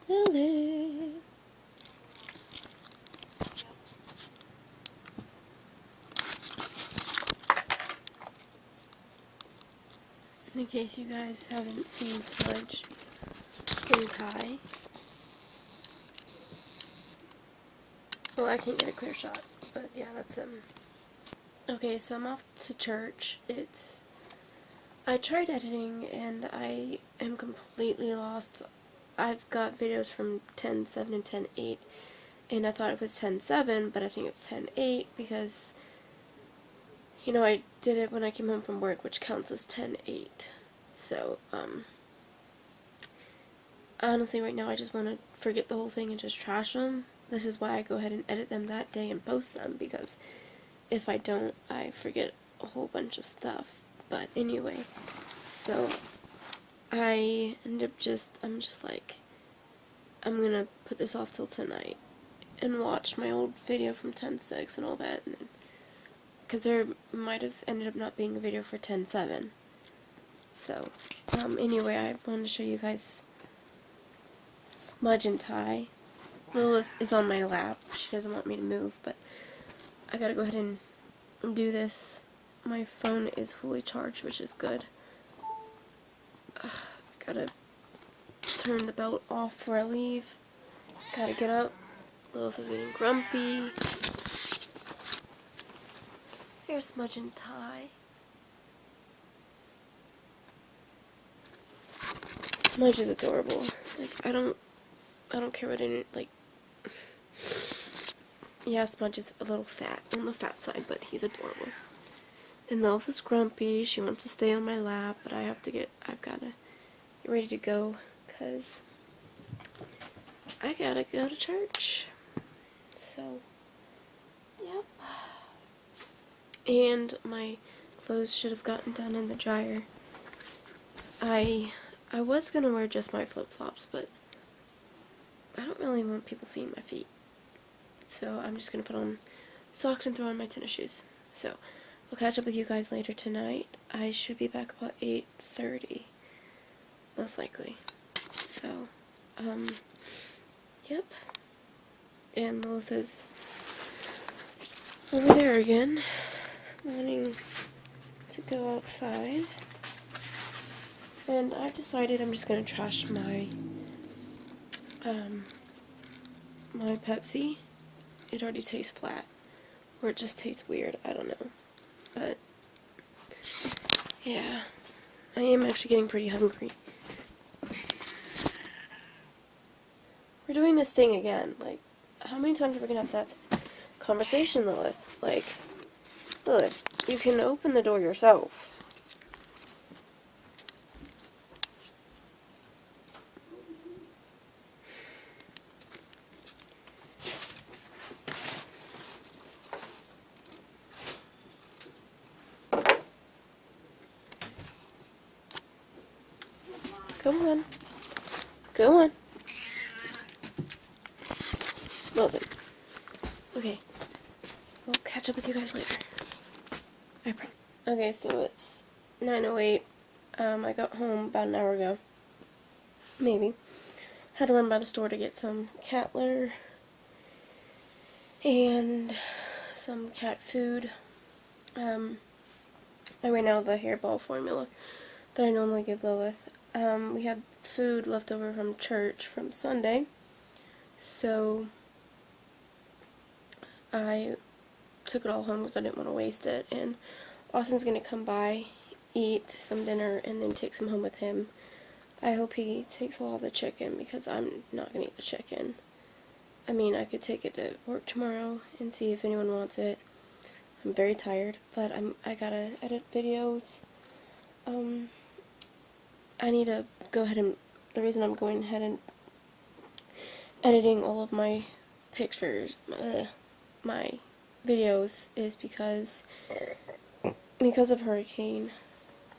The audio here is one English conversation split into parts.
Lily. In case you guys haven't seen Smudge in Thai. Well, I can't get a clear shot, but yeah, that's him. Okay, so I'm off to church. I tried editing and I am completely lost. I've got videos from 10.7 and 10.8, and I thought it was 10.7, but I think it's 10.8 because, you know, I did it when I came home from work, which counts as 10.8. So, honestly, right now I just want to forget the whole thing and just trash them. This is why I go ahead and edit them that day and post them, because if I don't, I forget a whole bunch of stuff. But anyway, so I end up I'm just like, I'm gonna put this off till tonight and watch my old video from 10.6 and all that, because there might have ended up not being a video for 10.7. So, anyway, I wanted to show you guys Smudge and Thai. Lilith is on my lap. She doesn't want me to move, but I gotta go ahead and do this. My phone is fully charged, which is good. Gotta turn the belt off before I leave. Gotta get up. Lilith is getting grumpy. Here's Smudge and Thai. Smudge is adorable. Like, I don't care what any, like, yeah, Smudge is a little fat, on the fat side, but he's adorable. And Lilith is grumpy. She wants to stay on my lap, but I've gotta get ready to go, because I gotta go to church. So, yep. And my clothes should have gotten done in the dryer. I was gonna wear just my flip-flops, but I don't really want people seeing my feet. So I'm just gonna put on socks and throw on my tennis shoes. So I'll catch up with you guys later tonight. I should be back about 8:30, most likely. So, yep. And Lilith is over there again, wanting to go outside. And I've decided I'm just gonna trash my my Pepsi. It already tastes flat, or it just tastes weird. I don't know, but yeah, I am actually getting pretty hungry. We're doing this thing again. Like, how many times are we gonna have to have this conversation, Lilith? Like, Lilith, you can open the door yourself. Come on. Go on. Well then. Okay. We'll catch up with you guys later. I promise. Okay, so it's 9:08. I got home about an hour ago. Maybe. Had to run by the store to get some cat litter and some cat food. I ran out of the hairball formula that I normally give Lilith. We had food left over from church from Sunday, so I took it all home because I didn't want to waste it. And Austin's going to come by, eat some dinner, and then take some home with him. I hope he takes all the chicken, because I'm not going to eat the chicken. I mean, I could take it to work tomorrow and see if anyone wants it. I'm very tired, but I gotta edit videos. I need to go ahead and, the reason I'm going ahead and editing all of my pictures, my videos, is because of Hurricane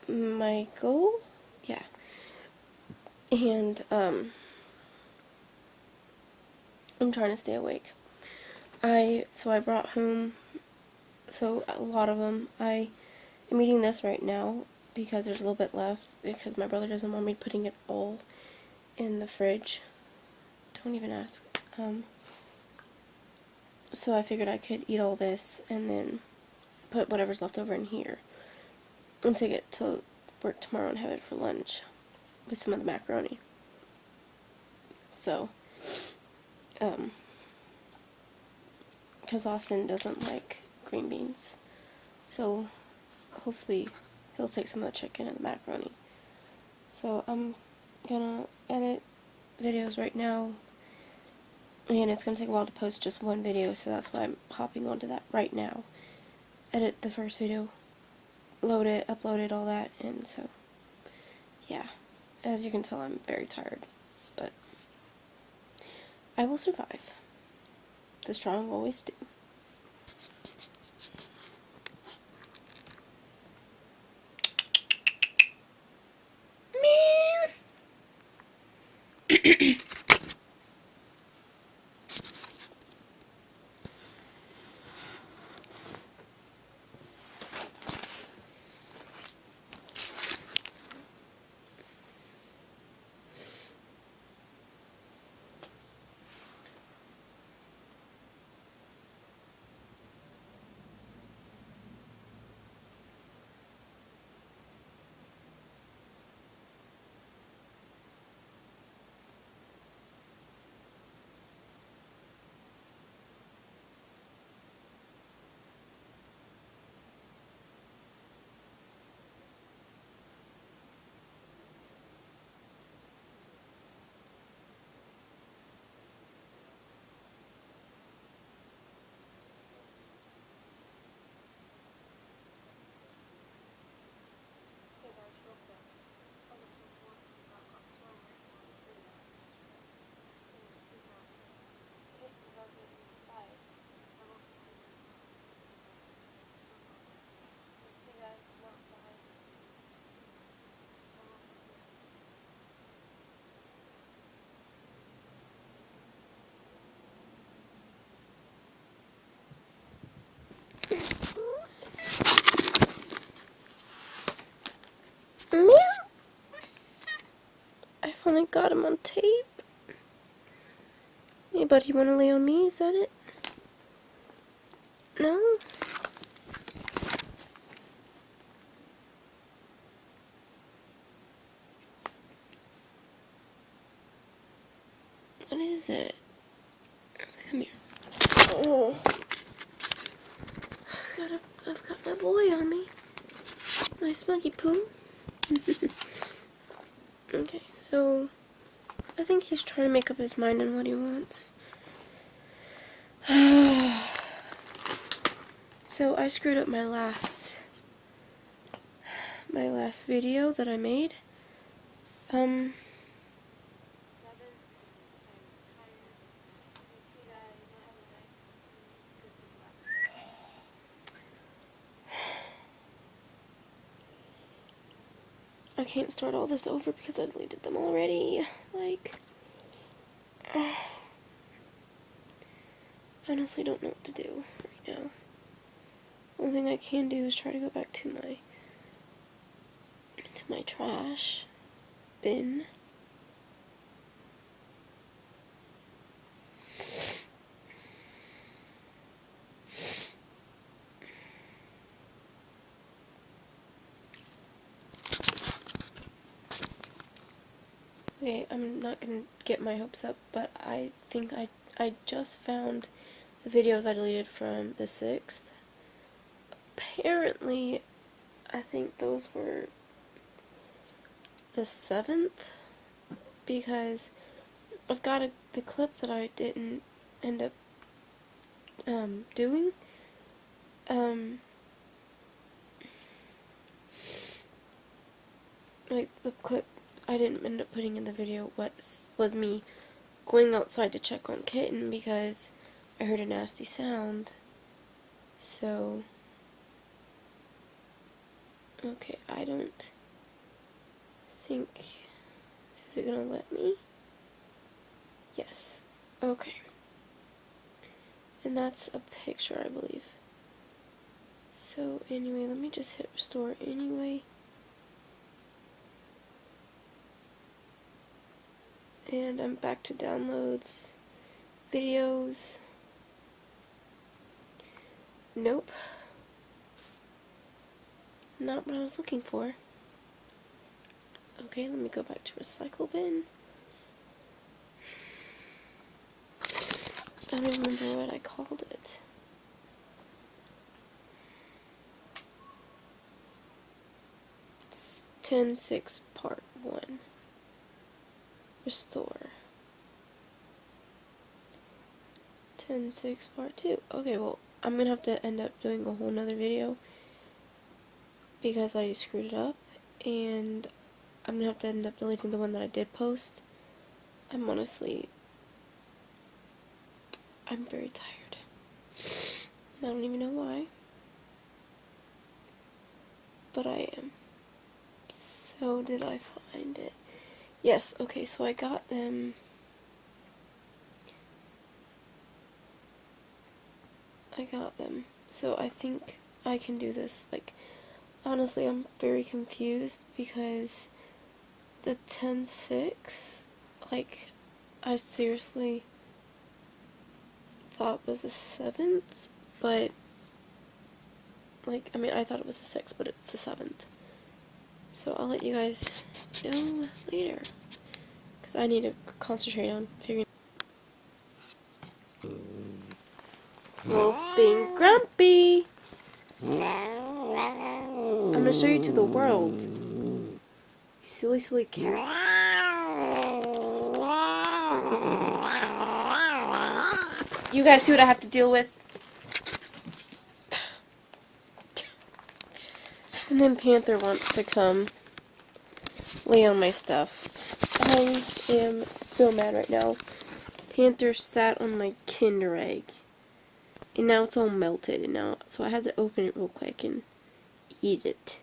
Michael, yeah, and, I'm trying to stay awake. So I brought home, a lot of them. I am eating this right now, because there's a little bit left, because my brother doesn't want me putting it all in the fridge. don't even ask. So I figured I could eat all this and then put whatever's left over in here and take it to work tomorrow and have it for lunch with some of the macaroni. So, because Austin doesn't like green beans, so hopefully he'll take some of the chicken and the macaroni. So I'm gonna edit videos right now, and it's gonna take a while to post just one video, so that's why I'm hopping onto that right now. Edit the first video, load it, upload it, all that, and so, yeah. As you can tell, I'm very tired, but I will survive. The strong always do. I finally got him on tape. Anybody want to lay on me? Is that it? No? What is it? Come here. Oh. I've got my boy on me. My smuggy poo. Okay, so I think he's trying to make up his mind on what he wants. So I screwed up my last video that I made. I can't start all this over because I deleted them already. Like, I honestly don't know what to do right now. Only thing I can do is try to go back to my trash bin. Okay, I'm not gonna get my hopes up, but I think I just found the videos I deleted from the 6th. Apparently, I think those were the 7th, because I've got the clip that I didn't end up doing. Like, the clip I didn't end up putting in the video was me going outside to check on Kitten because I heard a nasty sound. So, okay, I don't think, is it gonna let me? Yes. Okay. And that's a picture, I believe. So anyway, let me just hit restore anyway. And I'm back to downloads, videos. Nope. Not what I was looking for. Okay, let me go back to recycle bin. I don't even remember what I called it. It's 10.6 part 1. Restore. 10.6 part 2. Okay, well, I'm gonna have to end up doing a whole nother video because I screwed it up, and I'm gonna have to end up deleting the one that I did post. I'm very tired. I don't even know why, but I am. So did I find it? Yes, okay, so I got them. So I think I can do this. Like, honestly, I'm very confused because the 10.6, like, I seriously thought was the 7th, but, like, I mean, I thought it was the 6th, but it's the 7th. So I'll let you guys know later, because I need to concentrate on figuring. Wolf's being grumpy. I'm gonna show you to the world. You silly, silly cat. You guys see what I have to deal with? And then Panther wants to come lay on my stuff. I am so mad right now. Panther sat on my Kinder Egg. And now it's all melted, and now, so I had to open it real quick and eat it.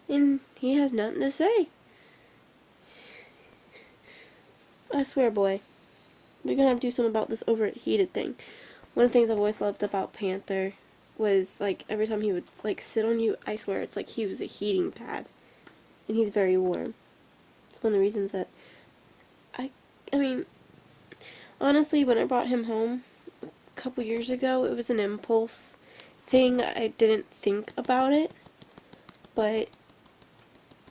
And he has nothing to say. I swear, boy. We're gonna have to do something about this overheated thing. One of the things I've always loved about Panther was, like, every time he would, like, sit on you, I swear, it's like he was a heating pad. And he's very warm. It's one of the reasons that I mean, honestly, when I brought him home a couple years ago, it was an impulse thing. I didn't think about it, but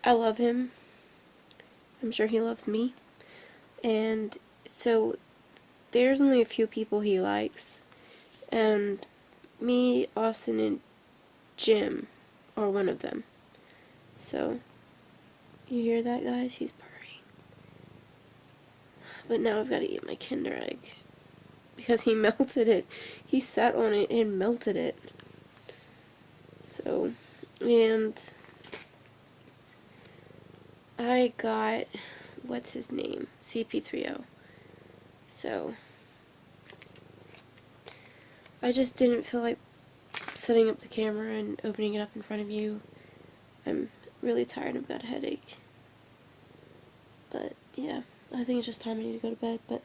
I love him. I'm sure he loves me. And so there's only a few people he likes, and me, Austin, and Jim are one of them. So, you hear that, guys? He's purring. But now I've got to eat my Kinder Egg because he melted it. He sat on it and melted it. So, and I got, what's his name? CP3O. So, I just didn't feel like setting up the camera and opening it up in front of you. I'm really tired. I've got a headache. But, yeah. I think it's just time I need to go to bed, but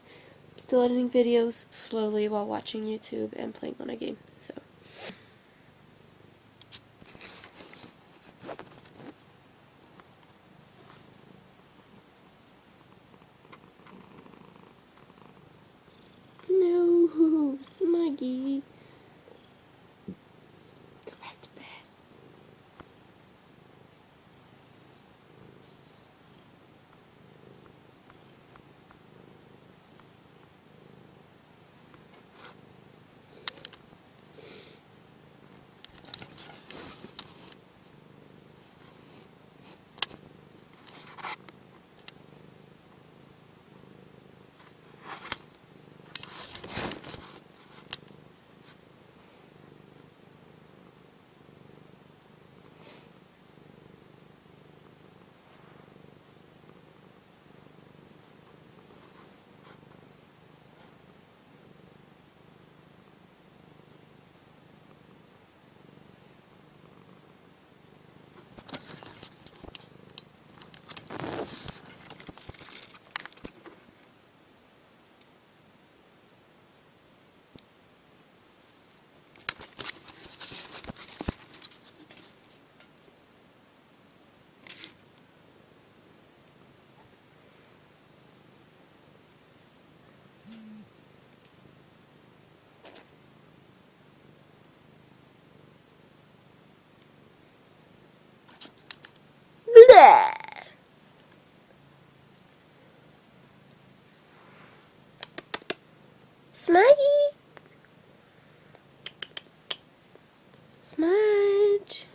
I'm still editing videos slowly while watching YouTube and playing on a game, so. No, Smuggy. Go back to bed. Smudgy! Smudge!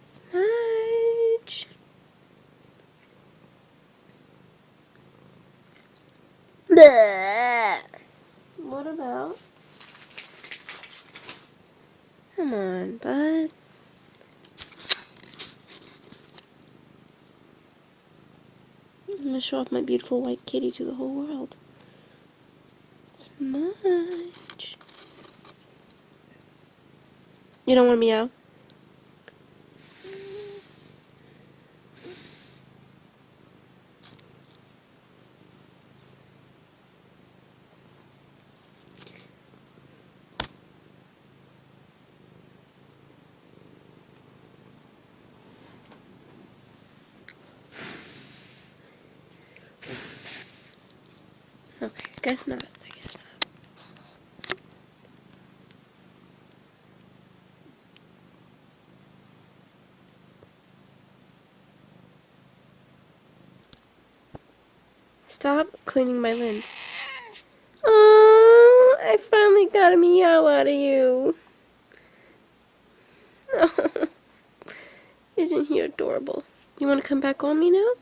Smudge! Bleh. What about? Come on, bud. I'm gonna show off my beautiful white kitty to the whole world. Smudge. You don't want to meow? Okay, guess not. I guess not. Stop cleaning my lens. Oh, I finally got a meow out of you. Oh, isn't he adorable? You want to come back on me now?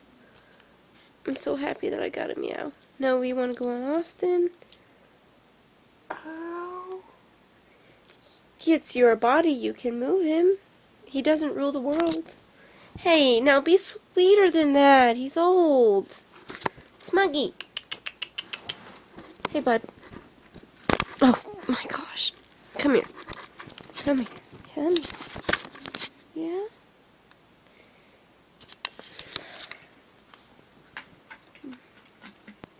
I'm so happy that I got a meow. Now we want to go on Austin. Oh. It's your body. You can move him. He doesn't rule the world. Hey, now be sweeter than that. He's old. Smuggy. Hey, bud. Oh, my gosh. Come here. Come here. Come here. Yeah?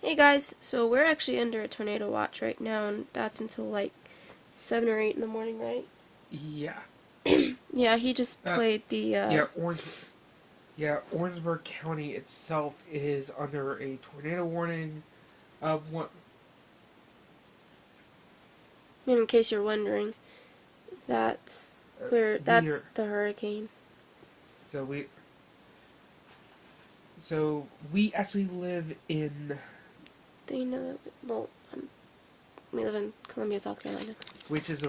Hey, guys. So we're actually under a tornado watch right now, and that's until like 7 or 8 in the morning, right? Yeah. Yeah, he just played the... Orangeburg County itself is under a tornado warning of one. In case you're wondering, that's where that's the hurricane. So we actually live in. They know that. Well, we live in Columbia, South Carolina, which is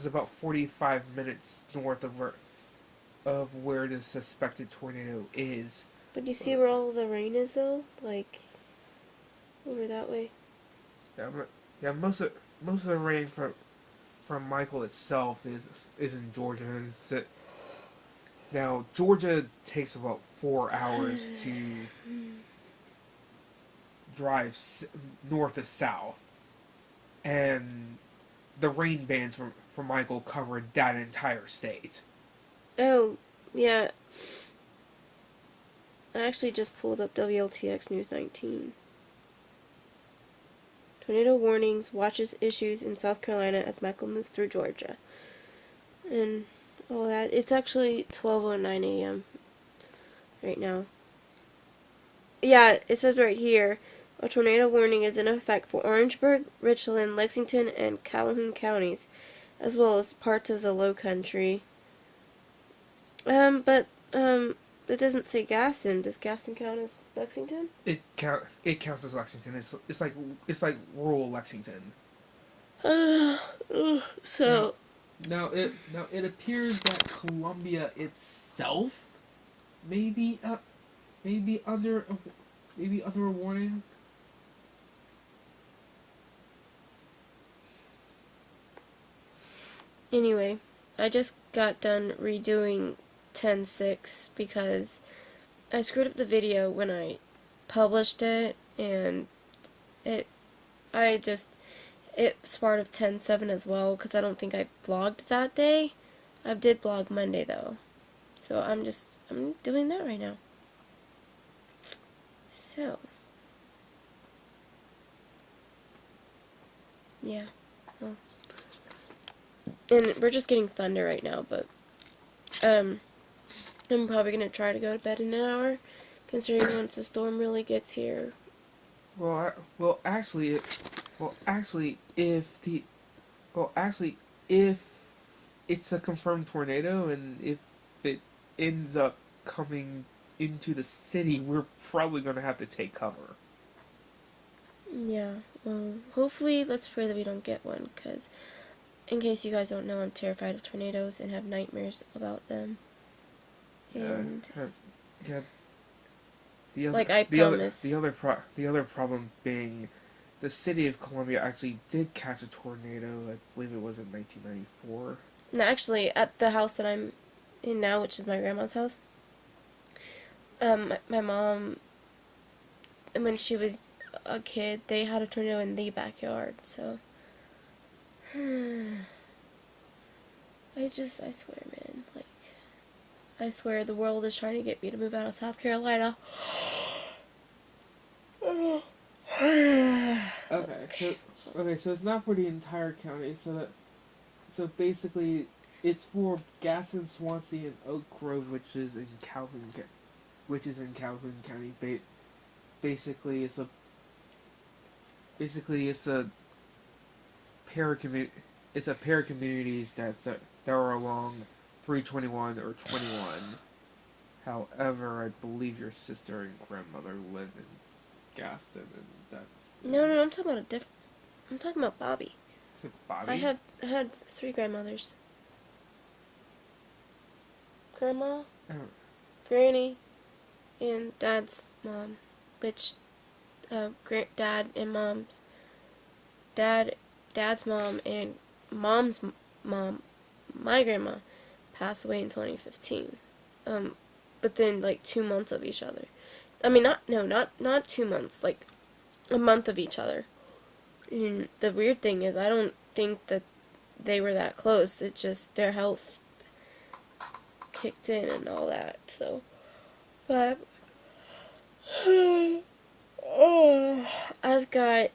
about 45 minutes north of where the suspected tornado is. But you see where all the rain is, though, like over that way. Yeah, most of the rain from Michael itself is in Georgia. Now Georgia takes about 4 hours to drive north to south, and the rain bands from Michael covered that entire state. Oh, yeah. I actually just pulled up WLTX News 19. Tornado warnings, watches issues in South Carolina as Michael moves through Georgia. And all that. It's actually 12:09 a.m. right now. Yeah, it says right here, a tornado warning is in effect for Orangeburg, Richland, Lexington, and Calhoun counties, as well as parts of the Low Country. It doesn't say Gaston. Does Gaston count as Lexington? It counts as Lexington. It's like rural Lexington. So now it appears that Columbia itself may be under a warning. Anyway, I just got done redoing 10.6 because I screwed up the video when I published it, and it's part of 10.7 as well, because I don't think I vlogged that day. I did vlog Monday though, so I'm doing that right now. So yeah, well, and we're just getting thunder right now, but I'm probably gonna try to go to bed in an hour, considering once the storm really gets here. Well, actually, if it's a confirmed tornado and if it ends up coming into the city, we're probably going to have to take cover. Yeah, well, hopefully, let's pray that we don't get one, because in case you guys don't know, I'm terrified of tornadoes and have nightmares about them. And, Yeah. The other, like, I promise. the other problem being, the city of Columbia actually did catch a tornado. I believe it was in 1994. No, actually, at the house that I'm in now, which is my grandma's house, my mom, when she was a kid, they had a tornado in the backyard, so. I swear, man, like, I swear the world is trying to get me to move out of South Carolina. Okay, so it's not for the entire county. So basically, it's for Gaston, Swansea, and Oak Grove, which is in Calhoun County. Basically, it's a pair of communities that are along 321 or 21. However, I believe your sister and grandmother live in Gaston, and that's No, I'm talking about I'm talking about Bobby. Bobby. I had 3 grandmothers. Grandma, Oh, Granny, and Dad's mom, which Dad and Mom's Dad's mom and Mom's mom, my grandma, passed away in 2015. Within like 2 months of each other. I mean, not 2 months, like a month of each other. And the weird thing is, I don't think that they were that close. It just their health kicked in and all that. So, but I've got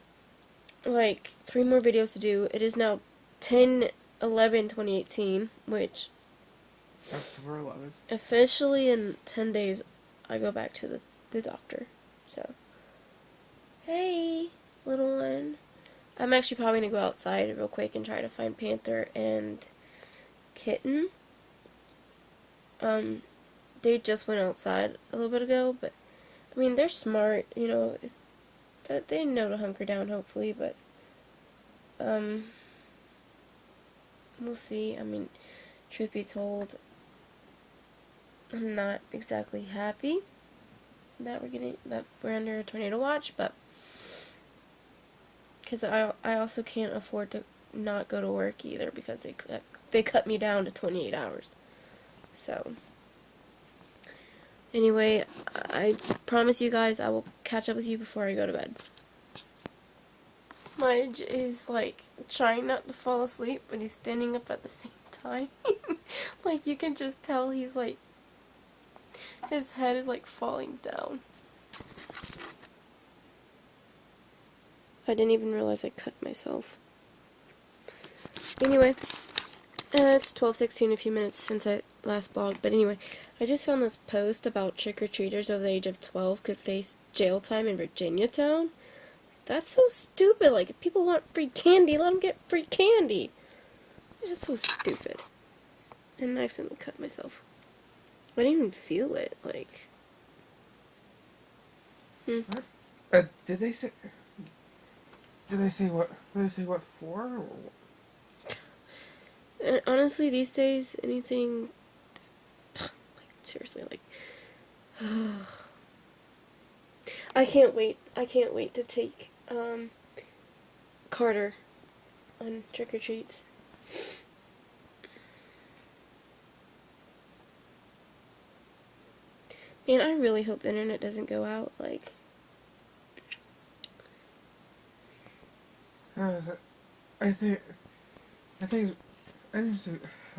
like 3 more videos to do. It is now 10/11/2018, which October 11th. officially in 10 days I go back to the doctor. So, hey, little one. I'm actually probably going to go outside real quick and try to find Panther and Kitten. They just went outside a little bit ago, but, I mean, they're smart, you know, they know to hunker down, hopefully, but, we'll see. I mean, truth be told, I'm not exactly happy that we're under a tornado watch, but because I also can't afford to not go to work either because they cut me down to 28 hours. So anyway, I promise you guys I will catch up with you before I go to bed. Smudge is like trying not to fall asleep, but he's standing up at the same time. Like you can just tell he's like his head is like falling down. I didn't even realize I cut myself. Anyway, it's 12:16, a few minutes since I last blogged, but anyway, I just found this post about trick-or-treaters over the age of 12 could face jail time in Virginia town. That's so stupid. Like, if people want free candy, let them get free candy. That's so stupid. And I accidentally cut myself. I didn't even feel it, like. What? Did they say? Did they say what? Did they say what for? Or what? Honestly, these days, anything. Like, seriously, like. I can't wait. I can't wait to take Carter on trick or treats. Man, I really hope the internet doesn't go out. Like, I think,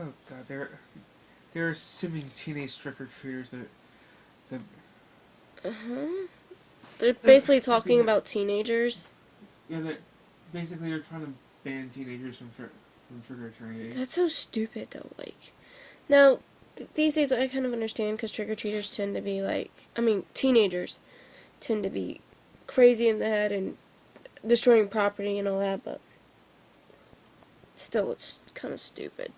oh god, they're assuming teenage trick or treaters that. They're basically talking about teenagers. Yeah, they're trying to ban teenagers from trick or treating. That's so stupid, though. Like, now these days I kind of understand because trick or treaters tend to be like, I mean, teenagers tend to be crazy in the head and destroying property and all that, but still, it's kind of stupid.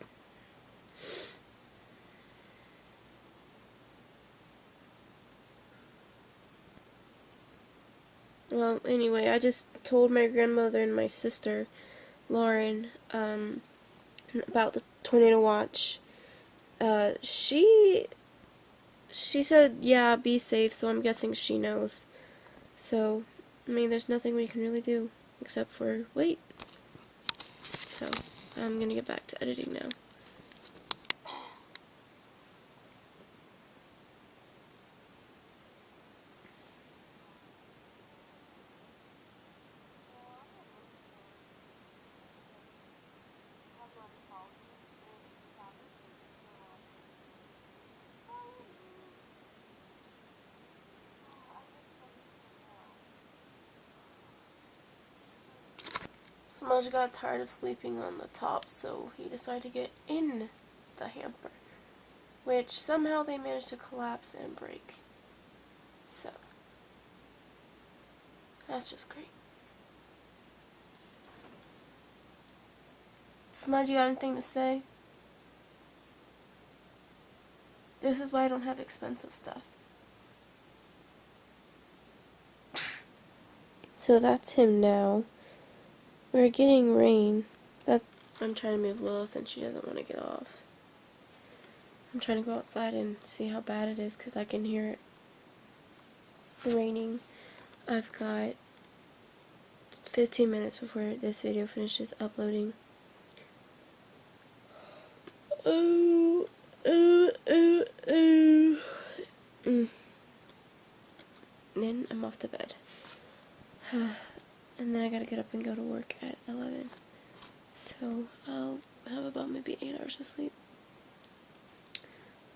Well, anyway, I just told my grandmother and my sister, Lauren, about the tornado watch. She said, yeah, be safe, so I'm guessing she knows. So, I mean, there's nothing we can really do except for wait. So, I'm gonna get back to editing now. Smudge got tired of sleeping on the top, so he decided to get in the hamper, which somehow they managed to collapse and break. So, that's just great. Smudge, you got anything to say? This is why I don't have expensive stuff. So that's him now. We're getting rain. I'm trying to move Lilith and she doesn't want to get off. I'm trying to go outside and see how bad it is because I can hear it raining. I've got 15 minutes before this video finishes uploading. Oh, oh, oh, oh. Then I'm off to bed. And then I gotta get up and go to work at 11. So I'll have about maybe 8 hours of sleep.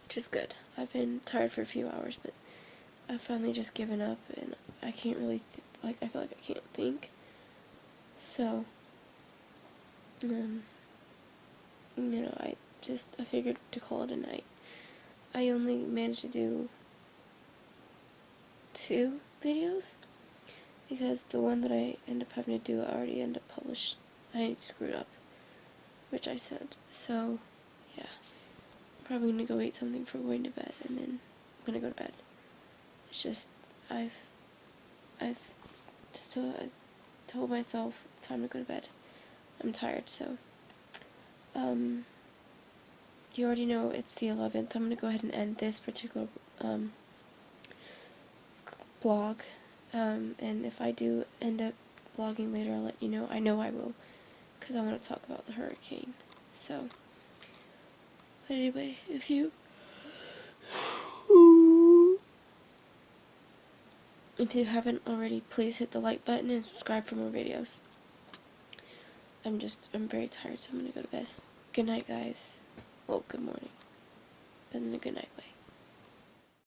Which is good. I've been tired for a few hours, but I've finally just given up and I can't really, I feel like I can't think. So, I figured to call it a night. I only managed to do 2 videos because the one that I end up having to do I already ended up published. I screwed up, which I said. So, yeah. I'm probably gonna go eat something for going to bed and then I'm gonna go to bed. It's just, I told myself it's time to go to bed. I'm tired, so, you already know it's the 11th. I'm gonna go ahead and end this particular, blog, and if I do end up vlogging later, I'll let you know. I know I will, because I want to talk about the hurricane, so, but anyway, if you haven't already, please hit the like button and subscribe for more videos. I'm very tired, so I'm gonna go to bed. Good night, guys. Well, good morning. But then a good night. Bye.